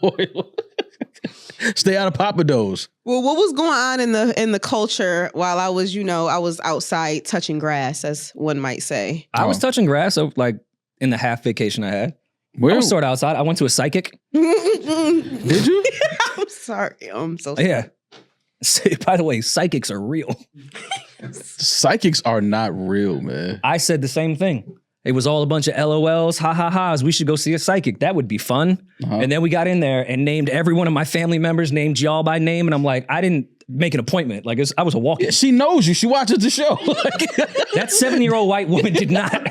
Boy, stay out of Papados. Well, what was going on in the culture while I was, I was outside touching grass, as one might say? I was touching grass, like in the half vacation I had. Where? I was sort of outside. I went to a psychic. Did you? I'm sorry. I'm so sorry. Yeah. By the way, psychics are real. Psychics are not real, man. I said the same thing. It was all a bunch of LOLs, ha ha ha's. We should go see a psychic. That would be fun. And then we got in there and named every one of my family members, named y'all by name. And I'm like, I didn't make an appointment. Like I was a walk-in. Yeah, she knows you. She watches the show. That 7-year-old white woman did not.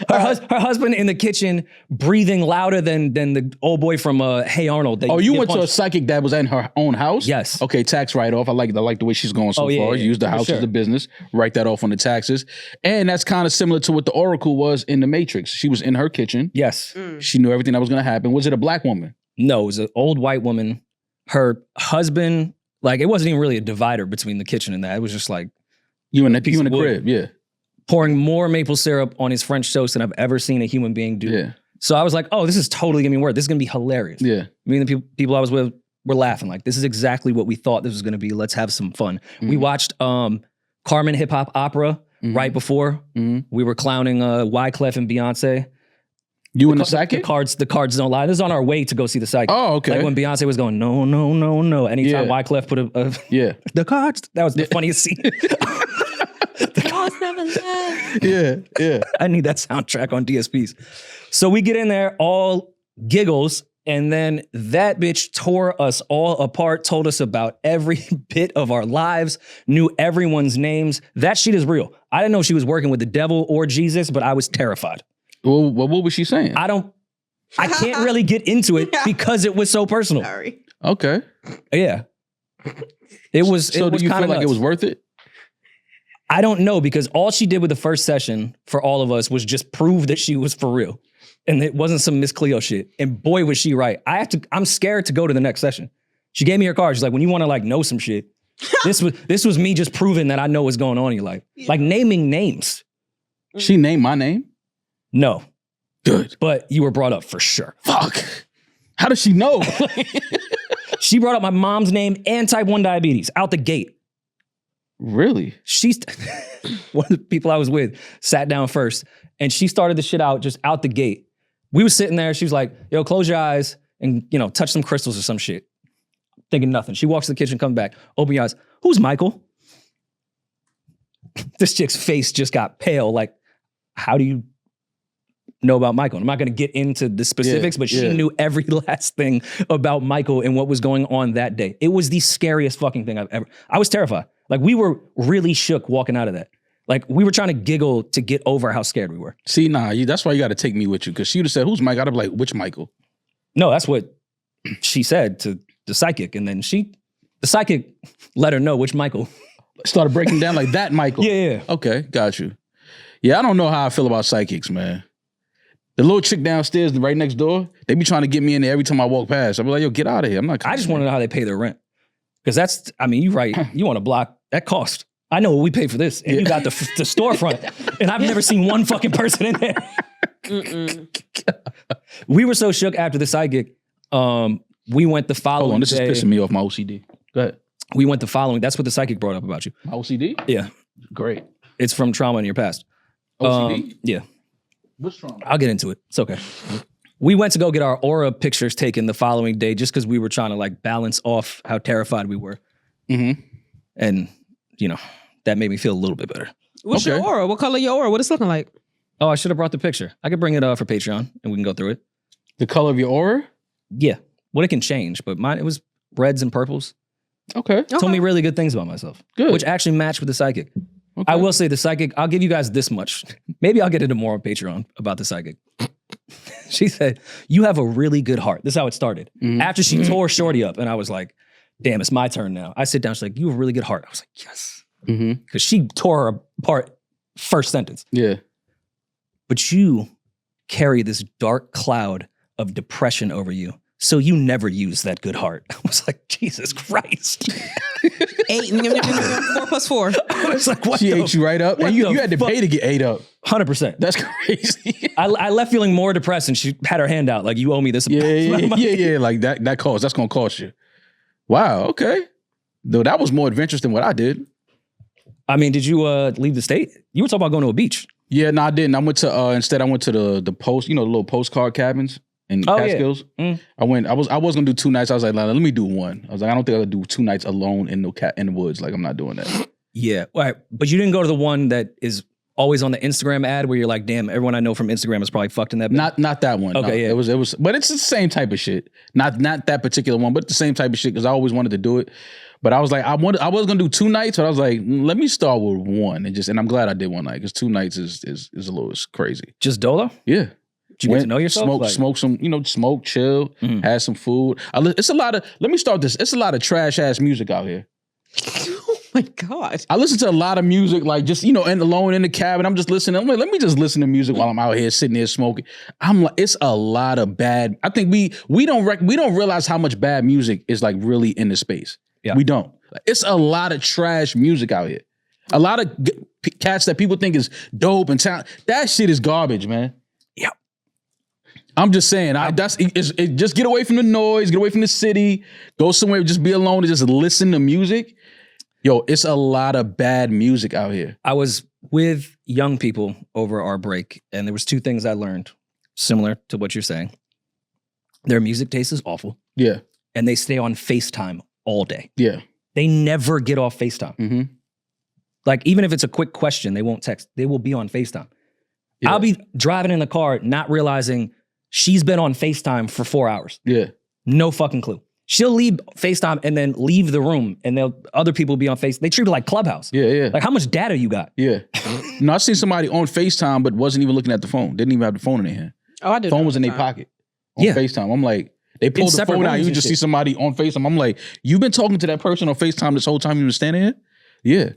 Her husband in the kitchen breathing louder than the old boy from Hey Arnold. You went to a psychic that was in her own house? Yes. Okay, tax write-off. I like the way she's going so far. Yeah, Use the house as a business. Write that off on the taxes. And that's kind of similar to what the Oracle was in The Matrix. She was in her kitchen. Yes. She knew everything that was going to happen. Was it a black woman? No, it was an old white woman. Her husband, like it wasn't even really a divider between the kitchen and that. It was just like you in the crib, yeah. Pouring more maple syrup on his French toast than I've ever seen a human being do. Yeah. So I was like, oh, this is totally gonna be worth. This is gonna be hilarious. Yeah. Me and the people I was with were laughing like, this is exactly what we thought this was gonna be. Let's have some fun. We watched Carmen Hip Hop Opera right before. We were clowning Wyclef and Beyonce. You and the psychic? The cards don't lie. This is on our way to go see the psychic. Oh, okay. Like when Beyonce was going, no, no, no, no. Anytime Wyclef put the cards, that was the funniest scene. Never lie. Yeah. I need that soundtrack on DSPs. So we get in there, all giggles, and then that bitch tore us all apart, told us about every bit of our lives, knew everyone's names. That shit is real. I didn't know she was working with the devil or Jesus, but I was terrified. Well, what was she saying? I can't really get into it because it was so personal. Sorry. Okay. Yeah. It was. So do you feel like it was worth it? I don't know, because all she did with the first session for all of us was just prove that she was for real. And it wasn't some Miss Cleo shit. And boy, was she right. I'm scared to go to the next session. She gave me her card. She's like, when you want to like know some shit, this was me just proving that I know what's going on in your life. Yeah. Like naming names. She named my name? No. Good. But you were brought up for sure. Fuck. How does she know? She brought up my mom's name and type 1 diabetes out the gate. Really? One of the people I was with sat down first and she started the shit out just out the gate. We was sitting there. She was like, yo, close your eyes and, touch some crystals or some shit. Thinking nothing. She walks to the kitchen, comes back, open your eyes. Who's Michael? This chick's face just got pale. Like, how do you know about Michael? I'm not going to get into the specifics, but she knew every last thing about Michael and what was going on that day. It was the scariest fucking thing I was terrified. Like, we were really shook walking out of that. Like, we were trying to giggle to get over how scared we were. See, that's why you got to take me with you. Because she would have said, who's Mike? I'd be like, which Michael? No, that's what she said to the psychic. And then the psychic let her know which Michael. Started breaking down like that Michael. Yeah. Okay, got you. Yeah, I don't know how I feel about psychics, man. The little chick downstairs, right next door, they be trying to get me in there every time I walk past. I be like, yo, get out of here. I'm not coming. I just want to know how they pay their rent. Because you right. You want to block, that cost. I know what we pay for this. And you got the storefront. And I've never seen one fucking person in there. We were so shook after the psychic. We went the following Hold on, this day. is pissing me off, my OCD. Go ahead. We went the following. That's what the psychic brought up about you. My OCD? Yeah. Great. It's from trauma in your past. OCD? Yeah. What's trauma? I'll get into it. It's okay. We went to go get our aura pictures taken the following day just because we were trying to like balance off how terrified we were. Mm-hmm. And, that made me feel a little bit better. What's your aura? What color your aura? What it's looking like? Oh, I should have brought the picture. I could bring it for Patreon and we can go through it. The color of your aura? Yeah. Well, it can change, but mine, it was reds and purples. Okay. Told me really good things about myself. Good. Which actually matched with the psychic. Okay. I will say the psychic, I'll give you guys this much. Maybe I'll get into more on Patreon about the psychic. She said, you have a really good heart. This is how it started. Mm-hmm. After she tore Shorty up and I was like, damn, it's my turn now. I sit down, she's like, you have a really good heart. I was like, yes. Because she tore her apart first sentence. Yeah. But you carry this dark cloud of depression over you. So you never use that good heart. I was like, Jesus Christ. 8, 4 plus 4. It's like, what She ate you right up. And you had to fuck? pay to get ate up. 100%. That's crazy. I left feeling more depressed, and she had her hand out like, you owe me this. Yeah. Like that's going to cost you. Wow. Okay. Though that was more adventurous than what I did. I mean, did you leave the state? You were talking about going to a beach. Yeah, no, I didn't. I went to instead I went to the post, the little postcard cabins in Catskills. Yeah. I was gonna do 2 nights. I was like, let me do one. I was like, I don't think I could do 2 nights alone in the woods. Like, I'm not doing that. Yeah. All right. But you didn't go to the one that is always on the Instagram ad where you're like, damn, everyone I know from Instagram is probably fucked in that bed. Not that one. Okay, no. yeah. It was, but it's the same type of shit. Not that particular one, but the same type of shit because I always wanted to do it. But I was like, I was gonna do 2 nights, but I was like, let me start with one and I'm glad I did one night because 2 nights is a little crazy. Just dolo? Yeah. Did you get to know yourself? Smoke some, smoke, chill, have some food. It's a lot of, let me start this. It's a lot of trash ass music out here. Oh my God. I listen to a lot of music, like just, and alone in the cabin. I'm just listening. I'm like, let me just listen to music while I'm out here sitting there smoking. I'm like, it's a lot of bad. I think we don't realize how much bad music is like really in the space. Yeah. We don't. It's a lot of trash music out here. A lot of cats that people think is dope and talent. That shit is garbage, man. Yeah. I'm just saying, just get away from the noise, get away from the city, go somewhere, just be alone and just listen to music. Yo, it's a lot of bad music out here. I was with young people over our break, and there was 2 things I learned similar to what you're saying. Their music taste is awful. Yeah. And they stay on FaceTime all day. Yeah. They never get off FaceTime. Mm-hmm. Like, even if it's a quick question, they won't text. They will be on FaceTime. Yeah. I'll be driving in the car, not realizing she's been on FaceTime for 4 hours. Yeah. No fucking clue. She'll leave FaceTime and then leave the room, and other people will be on FaceTime. They treat it like Clubhouse. Yeah. Like, how much data you got? Yeah. No, I seen somebody on FaceTime, but wasn't even looking at the phone. Didn't even have the phone in their hand. Oh, I did. Phone was in their pocket on FaceTime. I'm like, they pulled the phone out. You just see somebody on FaceTime. I'm like, you've been talking to that person on FaceTime this whole time you been standing here? Yeah.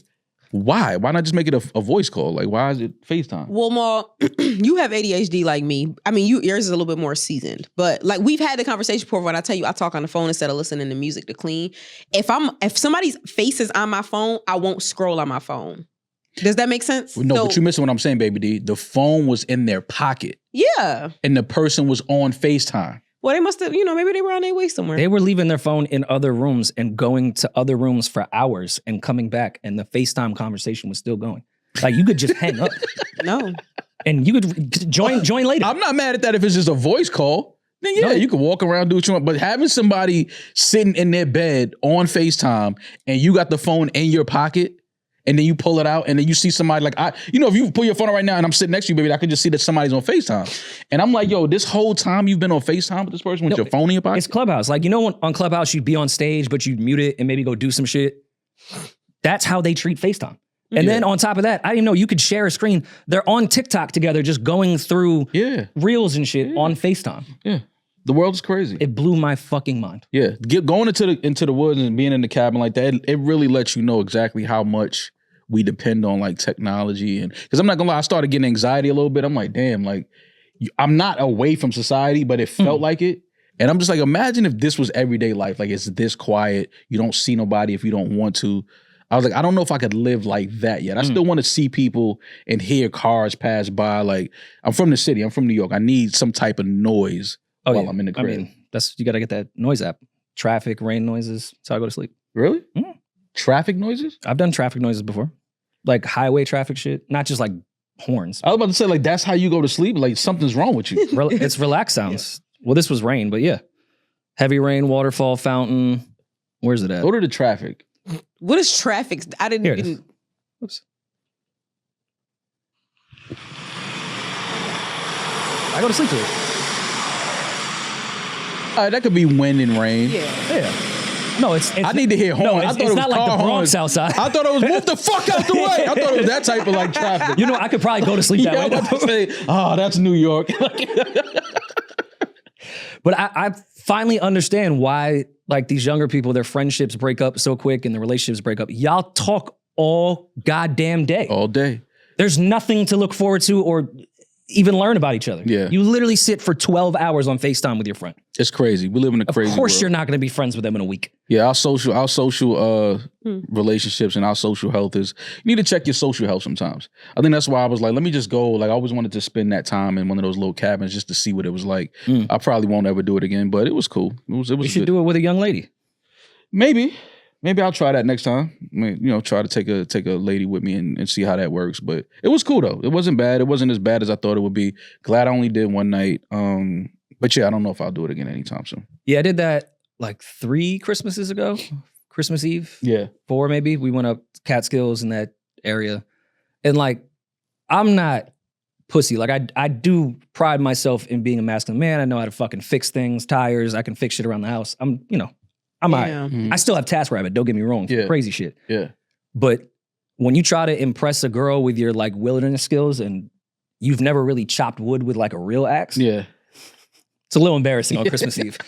Why? Why not just make it a voice call? Like, why is it FaceTime? Well, Maul, you have ADHD like me. I mean, yours is a little bit more seasoned. But like we've had the conversation before when I tell you I talk on the phone instead of listening to music to clean. If somebody's face is on my phone, I won't scroll on my phone. Does that make sense? No, but you're missing what I'm saying, baby D. The phone was in their pocket. Yeah. And the person was on FaceTime. Well, they must have, maybe they were on their way somewhere. They were leaving their phone in other rooms and going to other rooms for hours and coming back, and the FaceTime conversation was still going. Like, you could just hang up. No. And you could join later. I'm not mad at that if it's just a voice call. Then yeah, you can walk around, do what you want. But having somebody sitting in their bed on FaceTime and you got the phone in your pocket, and then you pull it out, and then you see somebody like, if you pull your phone out right now and I'm sitting next to you, baby, I could just see that somebody's on FaceTime. And I'm like, yo, this whole time you've been on FaceTime with this person with your phone in your pocket? It's Clubhouse. Like, on Clubhouse, you'd be on stage, but you'd mute it and maybe go do some shit. That's how they treat FaceTime. And then on top of that, I didn't know you could share a screen. They're on TikTok together, just going through reels and shit on FaceTime. Yeah. The world is crazy. It blew my fucking mind. Yeah. Going into the woods and being in the cabin like that, it really lets you know exactly how much we depend on like technology. And because I'm not gonna lie, I started getting anxiety a little bit. I'm like, damn, like I'm not away from society, but it felt like it. And I'm just like, imagine if this was everyday life. Like it's this quiet. You don't see nobody if you don't want to. I was like, I don't know if I could live like that yet. I still want to see people and hear cars pass by. Like, I'm from the city. I'm from New York. I need some type of noise while I'm in the crib. I mean, you got to get that noise app. Traffic, rain noises. That's how I go to sleep. Really? Traffic noises? I've done traffic noises before. Like highway traffic shit. Not just like horns. I was about to say, like, that's how you go to sleep? Like, something's wrong with you. It's relaxed sounds. Yeah. Well, this was rain, but yeah. Heavy rain, waterfall, fountain. Where's it at? Go to the traffic. What is traffic? I didn't even. Oops. I go to sleep to it. That could be wind and rain. Yeah. No, it's I need to hear horns. No, I thought it was not like the Bronx horns. outside. I thought it was move the fuck out the way. I thought it was that type of like traffic. You know, I could probably go to sleep that way. I was about to say, that's New York. But I finally understand why, like, these younger people, their friendships break up so quick and the relationships break up. Y'all talk all goddamn day. All day. There's nothing to look forward to, or even learn about each other. Yeah. You literally sit for 12 hours on FaceTime with your friend. It's crazy. We live in a crazy Of course world. you're not going to be friends with them in a week. Yeah, our social relationships and our social health is, you need to check your social health sometimes. I think that's why I was like, let me just go. Like, I always wanted to spend that time in one of those little cabins just to see what it was like. I probably won't ever do it again, but it was cool. It was You should good. do it with a young lady. Maybe I'll try that next time. I mean, try to take a lady with me and see how that works. But it was cool though. It wasn't bad. It wasn't as bad as I thought it would be. Glad I only did one night. But yeah, I don't know if I'll do it again anytime soon. Yeah, I did that like 3 Christmases ago. Christmas Eve. Yeah. 4 maybe. We went up Catskills in that area. And like, I'm not pussy. Like I do pride myself in being a masculine man. I know how to fucking fix things, tires. I can fix shit around the house. I'm all right. I still have TaskRabbit, don't get me wrong. Yeah. Crazy shit. Yeah. But when you try to impress a girl with your like wilderness skills and you've never really chopped wood with like a real axe, Yeah. it's a little embarrassing on Christmas Eve.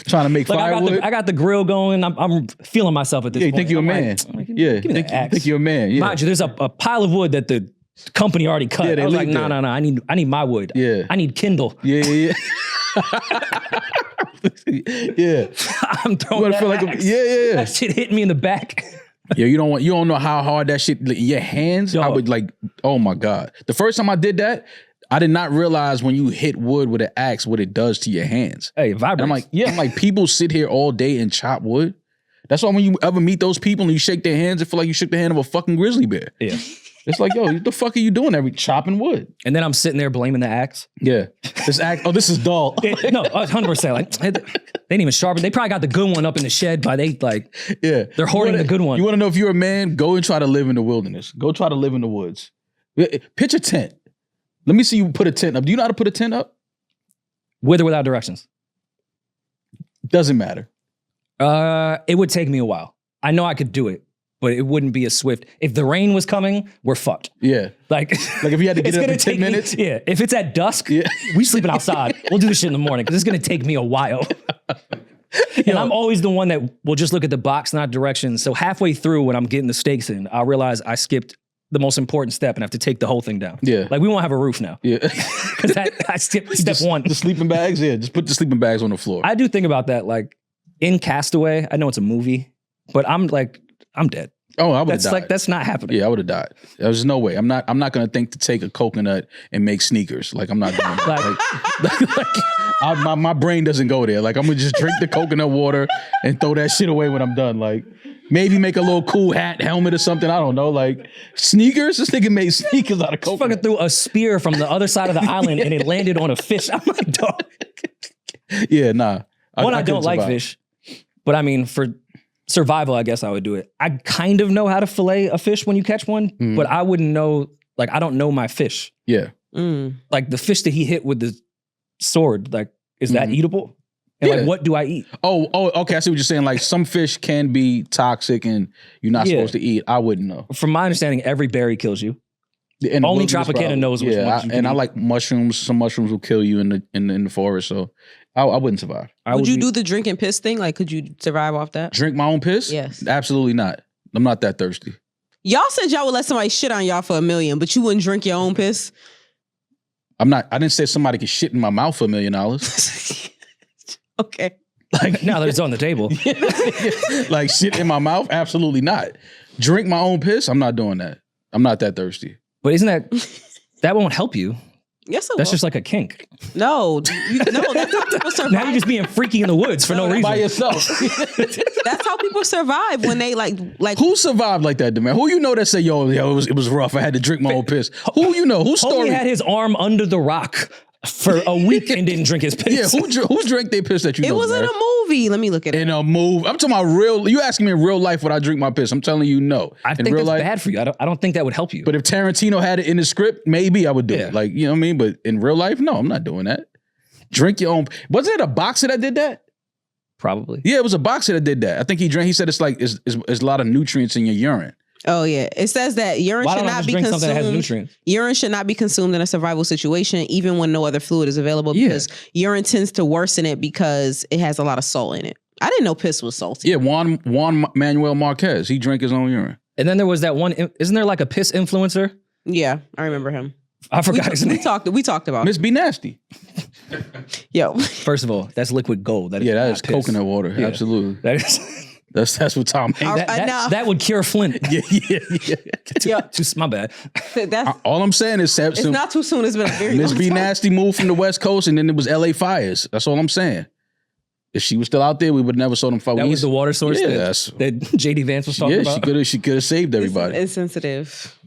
Trying to make Like firewood. I got the grill going. I'm feeling myself at this Yeah, you point. think you're a I'm man. like, Yeah. give me that axe. Think you're a man. Yeah. Mind you, there's a pile of wood that the company already cut. Yeah, they I was like, leave no. I need my wood. Yeah. I need Kindle. Yeah. Yeah. I'm throwing that axe. Yeah. That shit hit me in the back. Yeah, you don't know how hard that shit, your hands, Yo. I would like, oh my God. The first time I did that, I did not realize when you hit wood with an axe, what it does to your hands. Hey, it vibrates. And I'm like, people sit here all day and chop wood. That's why when you ever meet those people and you shake their hands, it feel like you shook the hand of a fucking grizzly bear. Yeah. It's like, yo, what the fuck are you doing chopping wood? And then I'm sitting there blaming the axe. Yeah. This is dull. No, 100%. Like, they didn't even sharpen. They probably got the good one up in the shed, but Yeah. they're hoarding the good one. You want to know if you're a man? Go and try to live in the wilderness. Go try to live in the woods. Pitch a tent. Let me see you put a tent up. Do you know how to put a tent up? With or without directions? Doesn't matter. It would take me a while. I know I could do it, but it wouldn't be as swift. If the rain was coming, we're fucked. Yeah. Like if you had to get it's up gonna in 10 take minutes. Me, yeah. If it's at dusk, we sleeping outside. We'll do this shit in the morning because it's gonna take me a while. And I'm always the one that will just look at the box, not directions. So halfway through when I'm getting the stakes in, I'll realize I skipped the most important step and have to take the whole thing down. Yeah. Like we won't have a roof now. Yeah. Because I skipped step one. The sleeping bags? Yeah, just put the sleeping bags on the floor. I do think about that. Like in Castaway, I know it's a movie, but I'm dead. Oh, I would have That's died. that's not happening. Yeah, I would have died. There's no way. I'm not gonna think to take a coconut and make sneakers. Like I'm not doing that. My brain doesn't go there. Like I'm gonna just drink the coconut water and throw that shit away when I'm done. Like maybe make a little cool hat, helmet or something. I don't know. Like sneakers. This nigga made sneakers out of coconut. Fucking threw a spear from the other side of the island and it landed on a fish. I'm like, dog. Yeah, nah. I don't like fish, but I mean, for survival, I guess I would do it. I kind of know how to fillet a fish when you catch one, but I wouldn't know, like, I don't know my fish. Yeah. Like the fish that he hit with the sword, like, is that eatable? And like, what do I eat? Oh, okay. I see what you're saying. Like some fish can be toxic and you're not supposed to eat. I wouldn't know. From my understanding, every berry kills you. In the Only wilderness, Tropicana probably. knows which ones you can I eat. like mushrooms. Some mushrooms will kill you in the forest. So I wouldn't survive. Would you do the drink and piss thing? Like, could you survive off that? Drink my own piss? Yes. Absolutely not. I'm not that thirsty. Y'all said y'all would let somebody shit on y'all for $1 million, but you wouldn't drink your own piss? I didn't say somebody could shit in my mouth for $1 million. Okay. Like now that it's on the table. Like shit in my mouth? Absolutely not. Drink my own piss? I'm not doing that. I'm not that thirsty. But isn't that won't help you? Yes, it That's will. just like a kink. No, that's how people survive. Now you're just being freaky in the woods for no reason. By yourself. That's how people survive when they like. Who survived like that, man? Who you know that say, yo, it was rough. I had to drink my own piss. Who you know? Whose Homie story? had his arm under the rock for a week and didn't drink his piss. Yeah, who drank their piss that you know? It was in man? a movie. Let me look at it. In a movie. I'm talking about real. You asking me in real life would I drink my piss? I'm telling you no. I in think real that's life, bad for you. I don't think that would help you. But if Tarantino had it in the script, maybe I would do Yeah. it. Like, you know what I mean? But in real life, no, I'm not doing that. Drink your own. Wasn't it a boxer that did that? Probably. Yeah, it was a boxer that did that. I think he said it's like it's a lot of nutrients in your urine. Oh yeah, it says that urine Why should don't I not just be drink something that has consumed. nutrients? Urine should not be consumed in a survival situation, even when no other fluid is available, because urine tends to worsen it because it has a lot of salt in it. I didn't know piss was salty. Yeah, Juan Manuel Marquez, he drank his own urine. And then there was that one, isn't there like a piss influencer? Yeah, I remember him. I forgot his name. We talked about Miss B Nasty. Yo. First of all, that's liquid gold. That is That not is piss. coconut water. Yeah. Absolutely. That is. That's what Tom Hanks. That would cure Flint. Yeah. My bad. That's All I'm saying is it's not too soon. It's been a very Miss long B time. Nasty moved from the West Coast, and then it was LA fires. That's all I'm saying. If she was still out there, we would never saw them fire. That was the water source Yeah, that JD Vance was talking about. She could have saved everybody. It's sensitive.